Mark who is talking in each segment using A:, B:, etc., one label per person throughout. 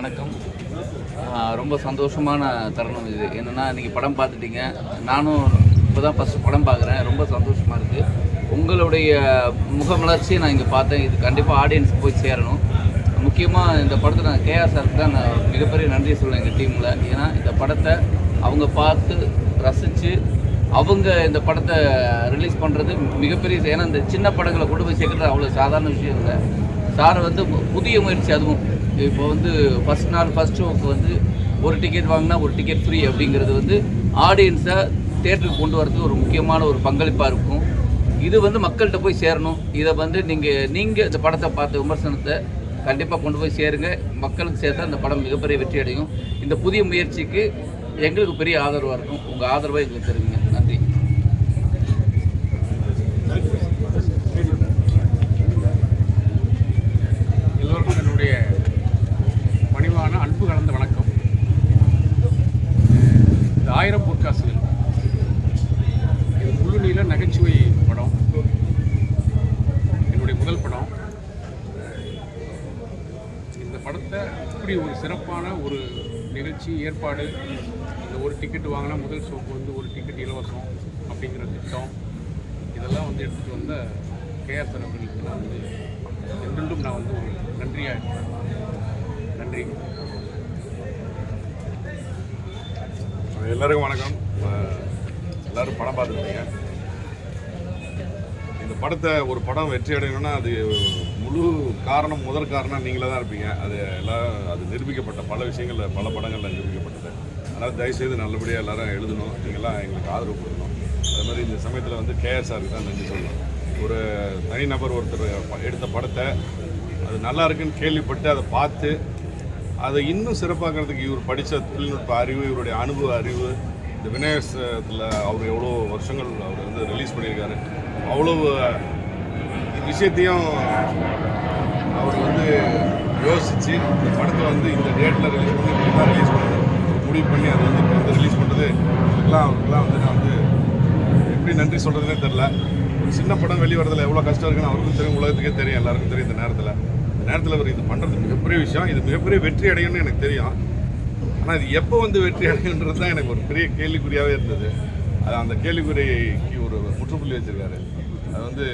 A: வணக்கம். ரொம்ப சந்தோஷமான தருணம் இது. என்னென்னா நீங்கள் படம் பார்த்துட்டீங்க, நானும் இப்போ தான் ஃபஸ்ட்டு படம் பார்க்குறேன். ரொம்ப சந்தோஷமாக இருக்குது. உங்களுடைய முகமலர்ச்சியை நான் இங்கே பார்த்தேன். இது கண்டிப்பாக ஆடியன்ஸுக்கு போய் சேரணும். முக்கியமாக இந்த படத்தை நான் கேஆர் சாருக்கு தான் நான் மிகப்பெரிய நன்றி சொல்லுவேன் எங்கள் டீமில். ஏன்னா இந்த படத்தை அவங்க பார்த்து ரசித்து அவங்க இந்த படத்தை ரிலீஸ் பண்ணுறது மிகப்பெரிய. ஏன்னா இந்த சின்ன படங்களை கொண்டு போய் சேர்க்குறது அவ்வளோ சாதாரண விஷயம் இல்லை. சார் புதிய முயற்சி. அதுவும் இப்போ ஃபஸ்ட் ஷோவுக்கு ஒரு டிக்கெட் வாங்கினா ஒரு டிக்கெட் ஃப்ரீ அப்படிங்கிறது ஆடியன்ஸை தேட்டருக்கு கொண்டு வரதுக்கு ஒரு முக்கியமான ஒரு பங்களிப்பாக இருக்கும். இது மக்கள்கிட்ட போய் சேரணும். இதை நீங்கள் இந்த படத்தை பார்த்த விமர்சனத்தை கண்டிப்பாக கொண்டு போய் சேருங்க. மக்களுக்கு சேர்த்தா இந்த படம் மிகப்பெரிய வெற்றி அடையும். இந்த புதிய முயற்சிக்கு எங்களுக்கு பெரிய ஆதரவாக இருக்கும். உங்கள் ஆதரவை எங்களுக்கு தருவீங்க. நன்றி.
B: எல்லோருக்கும் என்னுடைய பணிவான அன்பு கலந்த வணக்கம். இந்த 1000 பொற்காசுகள் இது முழு நீள நகைச்சுவை படம். என்னுடைய முதல் படம். இந்த படத்தை இப்படி ஒரு சிறப்பான ஒரு நிகழ்ச்சி ஏற்பாடு, இந்த ஒரு டிக்கெட் வாங்கினா முதல் ஷோக்கு ஒரு டிக்கெட் இலவசம் அப்படிங்கிற திட்டம், இதெல்லாம் எடுத்துகிட்டு வந்த கேஆர் சார் அவர்களுக்கு நான் என்றென்றும் நான் ஒரு நன்றியாக இருக்கேன். நன்றி.
C: எல்லாருக்கும் வணக்கம். எல்லோரும் படம் பார்த்துருப்பீங்க. இந்த படத்தை ஒரு படம் வெற்றி அடையணும்னா அது முதல் காரணம் நீங்களே தான் இருப்பீங்க. அது நிரூபிக்கப்பட்ட பல விஷயங்கள், பல படங்களில் நிரூபிக்கப்பட்டது. அதனால் தயவுசெய்து நல்லபடியாக எல்லோரும் எழுதணும். நீங்களாம் எங்களுக்கு ஆதரவு கொடுக்கணும். அதே மாதிரி இந்த சமயத்தில் கேஆர் சாருக்கு தான் நன்றி சொல்லணும். ஒரு தனிநபர் ஒருத்தர் எடுத்த படத்தை அது நல்லா இருக்குன்னு கேள்விப்பட்டு அதை பார்த்து அதை இன்னும் சிறப்பாக்கிறதுக்கு இவர் படித்த தொழில்நுட்ப அறிவு, இவருடைய அனுபவ அறிவு, இந்த விநாயகத்தில் அவர் எவ்வளோ வருஷங்கள் அவர் ரிலீஸ் பண்ணியிருக்காரு, அவ்வளோ விஷயத்தையும் அவர் யோசித்து இந்த படத்தை இந்த டேட்டில் ரிலீஸ் பண்ணி இப்படி ரிலீஸ் பண்ணது முடிவு பண்ணி அதை இப்போ ரிலீஸ் பண்ணுறது அவருக்குலாம் நான் எப்படி நன்றி சொல்கிறதுனே தெரில. ஒரு சின்ன படம் வெளிவரதில் எவ்வளோ கஷ்டம் இருக்குன்னு அவருக்கும் தெரியும், உலகத்துக்கே தெரியும், எல்லாருக்கும் தெரியும். இந்த நேரத்தில் அவர் இது பண்ணுறது மிகப்பெரிய விஷயம். இது மிகப்பெரிய வெற்றி அடையும்னு எனக்கு தெரியும். ஆனால் இது எப்போ வெற்றி அடையுன்றது தான் எனக்கு ஒரு பெரிய கேள்விக்குறியாகவே இருந்தது. அது அந்த கேள்விக்குறிக்கு ஒரு முற்றுப்புள்ளி வச்சுருக்காரு. அது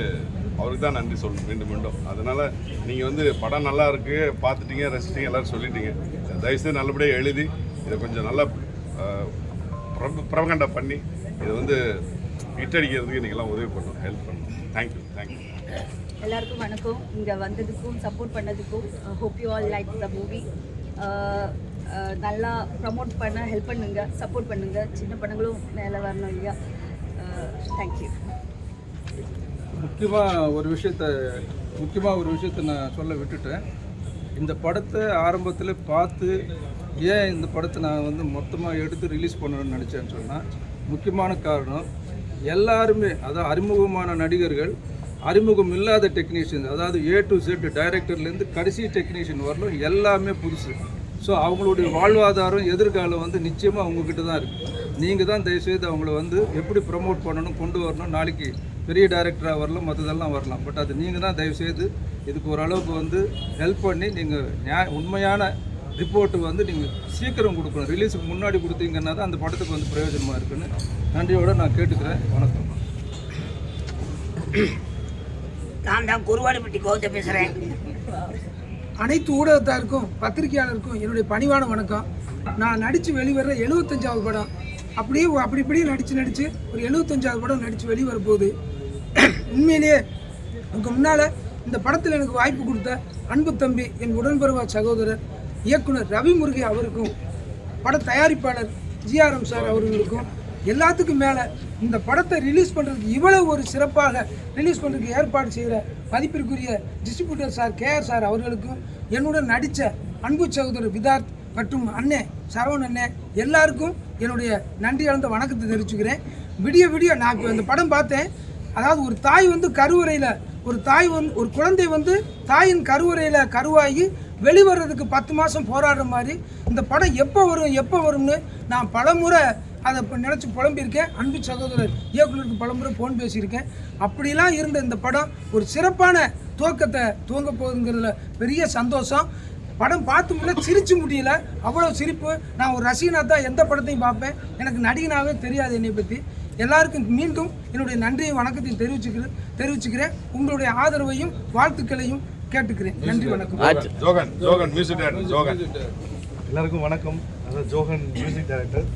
C: அவருக்கு தான் நன்றி சொல்லணும் மீண்டும். அதனால் நீங்கள் படம் நல்லா இருக்குது, பார்த்துட்டீங்க, ரசிச்சிட்டீங்க, எல்லோரும் சொல்லிட்டீங்க. தயவுசெய்து நல்லபடியாக எழுதி இதை கொஞ்சம் நல்லா பிரபகண்டா பண்ணி இதை இட்டடிக்கிறதுக்கு நீங்கள்லாம் உதவி பண்ணணும், ஹெல்ப் பண்ணணும். தேங்க்யூ.
D: எல்லாருக்கும் வணக்கம். இங்கே வந்ததுக்கும் சப்போர்ட் பண்ணதுக்கும். Hope you all like the movie. நல்லா ப்ரமோட் பண்ண ஹெல்ப் பண்ணுங்க, சப்போர்ட் பண்ணுங்கள். சின்ன படங்களும் மேலே வரணும் இல்லையா? தேங்க்யூ.
E: முக்கியமாக ஒரு விஷயத்தை நான் சொல்ல விட்டுட்டேன். இந்த படத்தை ஆரம்பத்தில் பார்த்து ஏன் இந்த படத்தை நான் மொத்தமாக எடுத்து ரிலீஸ் பண்ணணும்னு நினச்சேன்னு சொன்னால், முக்கியமான காரணம் எல்லாருமே, அதாவது அறிமுகமான நடிகர்கள், அறிமுகம் இல்லாத டெக்னீஷியன், அதாவது A to Z டைரக்டர்லேருந்து கடைசி டெக்னீஷியன் வரலும் எல்லாமே புதுசு. ஸோ அவங்களுடைய வாழ்வாதாரம் எதிர்காலம் நிச்சயமாக அவங்கக்கிட்ட தான் இருக்குது. நீங்கள் தான் தயவுசெய்து அவங்கள எப்படி ப்ரமோட் பண்ணணும், கொண்டு வரணும். நாளைக்கு பெரிய டைரக்டராக வரலாம், மற்றதெல்லாம் வரலாம். பட் அது நீங்கள் தான் தயவுசெய்து இதுக்கு ஓரளவுக்கு ஹெல்ப் பண்ணி நீங்கள் உண்மையான ரிப்போர்ட்டு நீங்கள் சீக்கிரம் கொடுக்கணும். ரிலீஸுக்கு முன்னாடி கொடுத்தீங்கன்னா தான் அந்த படத்துக்கு பிரயோஜனமாக இருக்குன்னு நன்றியோடு நான் கேட்டுக்கிறேன். வணக்கம்.
F: நான் தான் குருவாடிப்பட்டி கோவிந்த பேசுகிறேன்.
G: அனைத்து ஊடகத்தாருக்கும் பத்திரிகையாளருக்கும் என்னுடைய பணிவான வணக்கம். நான் நடித்து வெளிவர 75வது படம். அப்படி நடித்து ஒரு 75வது படம் நடித்து வெளிவரப்போகுது. உண்மையிலேயே எனக்கு முன்னால் இந்த படத்தில் எனக்கு வாய்ப்பு கொடுத்த அன்பு தம்பி, என் உடன்பிறவா சகோதரர் இயக்குனர் ரவி முருகே அவருக்கும், பட தயாரிப்பாளர் GRM சார் அவர்களுக்கும், எல்லாத்துக்கும் மேலே இந்த படத்தை ரிலீஸ் பண்ணுறதுக்கு இவ்வளவு ஒரு சிறப்பாக ரிலீஸ் பண்ணுறதுக்கு ஏற்பாடு செய்கிற மதிப்பிற்குரிய டிஸ்ட்ரிபியூட்டர் சார் கேஆர் சார் அவர்களுக்கும், என்னுடன் நடித்த அன்பு சகோதரர் விதார்த் மற்றும் அண்ணே சரவண் அண்ணே எல்லாருக்கும் என்னுடைய நன்றி கலந்த வணக்கத்தை தெரிவிச்சுக்கிறேன். விடிய நான் இப்போ இந்த படம் பார்த்தேன். அதாவது ஒரு தாய் கருவறையில் ஒரு குழந்தை தாயின் கருவறையில் கருவாகி வெளிவரதுக்கு 10 மாதம் போராடுற மாதிரி இந்த படம் எப்போ வரும்னு நான் பலமுறை அதை நினச்சி புலம்பியிருக்கேன். அன்பு சகோதரர் இயக்குனருக்கு பலமுறை ஃபோன் பேசியிருக்கேன். அப்படிலாம் இருந்த இந்த படம் ஒரு சிறப்பான துவங்க போகுதுங்கிறதுல பெரிய சந்தோஷம். படம் பார்த்து முடியல, சிரிச்சு முடியல, அவ்வளோ சிரிப்பு. நான் ஒரு ரசிகனாக தான் எந்த படத்தையும் பார்ப்பேன், எனக்கு நடிகனாகவே தெரியாது என்னை பற்றி. எல்லாருக்கும் மீண்டும் என்னுடைய நன்றியும் வணக்கத்தையும் தெரிவிச்சுக்கிறேன். உங்களுடைய ஆதரவையும் வாழ்த்துக்களையும் கேட்டுக்கிறேன். நன்றி, வணக்கம்.
C: Johan music director Johan.
H: எல்லாருக்கும் வணக்கம். அதான் ஜோகன் மியூசிக் டைரக்டர்.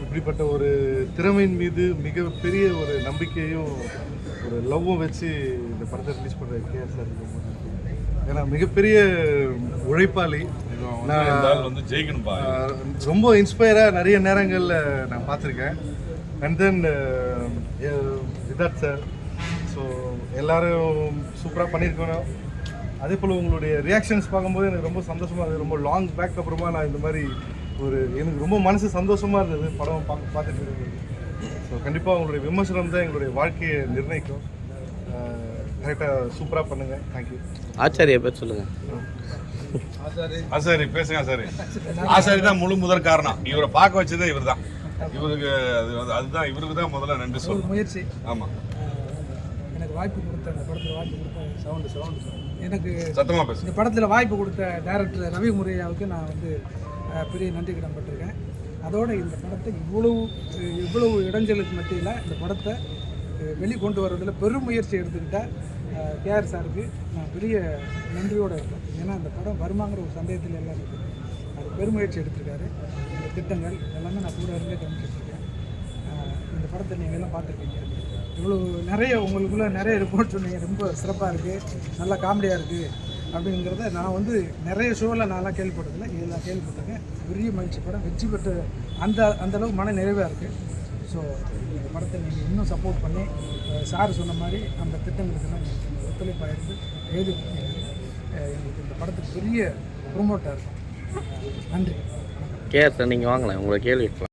H: இப்படிப்பட்ட ஒரு திறமையின் மீது மிகப்பெரிய ஒரு நம்பிக்கையும் ஒரு லவ்வும் வச்சு இந்த படத்தை ரிலீஸ் பண்ணுற கேஆர் சார். ஏன்னா மிகப்பெரிய உழைப்பாளி. நான்
C: வந்து ஜெயிக்கணும்பா.
H: ரொம்ப இன்ஸ்பயராக நிறைய நேரங்களில் நான் பார்த்துருக்கேன். And then Vidharth sir. So எல்லோரும் சூப்பராக பண்ணியிருக்கணும். அதே போல் உங்களுடைய ரியாக்ஷன்ஸ் பார்க்கும்போது எனக்கு ரொம்ப சந்தோஷமாக இருக்குது. ரொம்ப லாங் பேக் அப்புறமா நான் இந்த மாதிரி எனக்கு ரொம்ப மனசு சந்தோஷமாக இருந்தது படம் பார்த்துட்டு இருக்குது. ஸோ கண்டிப்பாக உங்களுடைய விமர்சனம் தான் எங்களுடைய வாழ்க்கையை நிர்ணயிக்கும். கரெக்டாக சூப்பராக பண்ணுங்கள். தேங்க்யூ.
I: ஆச்சாரியை பேர் சொல்லுங்கள்.
C: ஆசாரி பேசுங்க. ஆசாரி தான் முழு முதற் காரணம். இவரை பார்க்க வச்சதே இவர் தான். இவருக்கு அதுதான் இவருக்கு தான் முதல்ல நன்றி சொல்லணும்.
G: முயற்சி.
C: ஆமாம்,
G: எனக்கு வாய்ப்பு கொடுத்த அந்த படத்தில் வாய்ப்பு கொடுத்த சவுண்டு எனக்கு
C: சத்தமாக பேசு. இந்த
G: படத்தில் வாய்ப்பு கொடுத்த டைரக்டர் ரவி முருகையாவுக்கு நான் வந்து பெரிய நன்றி கடன்பட்டிருக்கேன். அதோடு இந்த படத்தை இவ்வளவு இடைஞ்சலுக்கு மத்தியில் இந்த படத்தை வெளிக்கொண்டு வர்றதில் பெரும் முயற்சி எடுத்துக்கிட்ட கேஆர் சாருக்கு நான் பெரிய நன்றியோடு இருக்கேன். ஏன்னா இந்த படம் வருமாங்கிற ஒரு சந்தேகத்தில் எல்லாம் இருக்குது. அது பெருமுயற்சி எடுத்திருக்காரு. இந்த திட்டங்கள் எல்லாமே நான் கூட இருந்தே கவனிச்சிட்ருக்கேன். இந்த படத்தை நீங்கள் எல்லாம் பார்த்துருக்கீங்க. இவ்வளோ நிறைய உங்களுக்குள்ளே நிறைய ரிப்போர்ட் சொன்னீங்க. ரொம்ப சிறப்பாக இருக்குது, நல்லா காமெடியாக இருக்குது அப்படிங்கிறத நான் வந்து நிறைய ஷோவில் நான்லாம் கேள்விப்பட்டதில்லை. இதெல்லாம் கேள்விப்பட்டிருக்கேன். பெரிய மகிழ்ச்சி. படம் வெற்றி பெற்ற அந்தளவுக்கு மன நிறைவாக இருக்குது. ஸோ இந்த படத்தை நீங்கள் இன்னும் சப்போர்ட் பண்ணி சார் சொன்ன மாதிரி அந்த திட்டங்களுக்கெல்லாம் ஒத்துழைப்பாக இருந்து எழுதி எங்களுக்கு இந்த படத்துக்கு பெரிய ப்ரொமோட்டாக இருக்கும். நன்றி.
I: கேஆர் சார் நீங்கள் வாங்கலாம், உங்களை கேள்வி